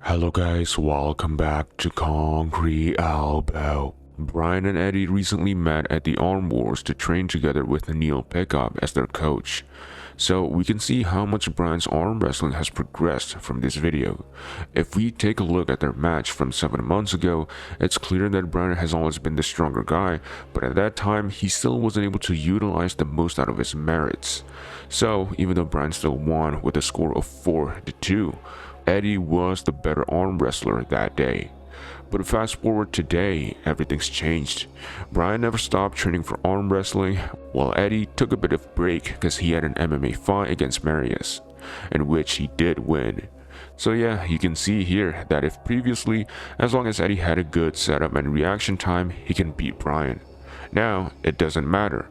Hello guys, welcome back to Concrete Elbow. Brian and Eddie recently met at the Arm Wars to train together with Neil Pickup as their coach. So we can see how much Brian's arm wrestling has progressed from this video. If we take a look at their match from 7 months ago, it's clear that Brian has always been the stronger guy, but at that time he still wasn't able to utilize the most out of his merits. So even though Brian still won with a score of 4-2, Eddie was the better arm wrestler that day. But fast forward today, everything's changed. Brian never stopped training for arm wrestling, while Eddie took a bit of break because he had an MMA fight against Marius, in which he did win. So yeah, you can see here that if previously, as long as Eddie had a good setup and reaction time, he can beat Brian. Now, it doesn't matter.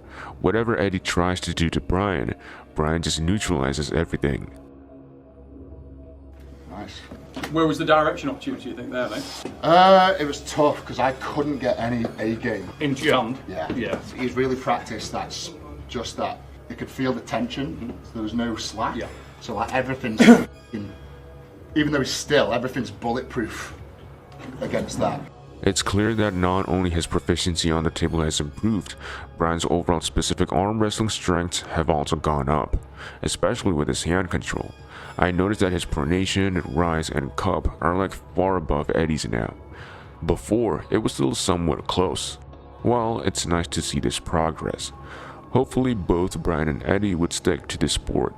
Whatever Eddie tries to do to Brian, Brian just neutralizes everything. Nice. Where was the direction opportunity, you think, there, mate? It was tough because I couldn't get any A game. Into your hand? Yeah. He's really practiced. That's just that. You could feel the tension. So there was no slack. Yeah. So like everything's, even though he's still, everything's bulletproof against that. It's clear that not only his proficiency on the table has improved, Brian's overall specific arm wrestling strengths have also gone up, especially with his hand control. I noticed that his pronation, rise, and cup are like far above Eddie's now. Before, it was still somewhat close. Well, it's nice to see this progress. Hopefully both Brian and Eddie would stick to this sport.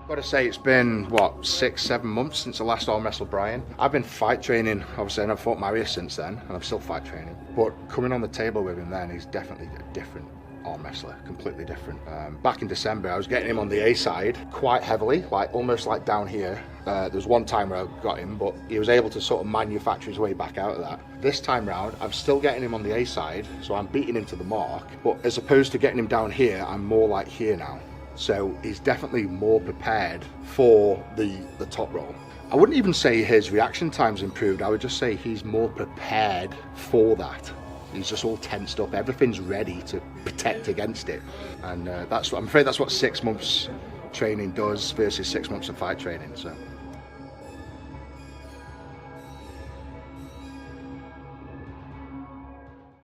Gotta say, it's been, what, 6-7 months since I last arm wrestled Brian. I've been fight training, obviously, and I've fought Marius since then, and I'm still fight training. But coming on the table with him then, he's definitely a different arm wrestler, completely different. Back in December, I was getting him on the A side quite heavily, like almost like down here. There was one time where I got him, but he was able to sort of manufacture his way back out of that. This time round, I'm still getting him on the A side, so I'm beating him to the mark, but as opposed to getting him down here, I'm more like here now. So he's definitely more prepared for the top roll. I wouldn't even say his reaction time's improved, I would just say he's more prepared for that. He's just all tensed up, everything's ready to protect against it. And I'm afraid that's what 6 months training does versus 6 months of fight training. So.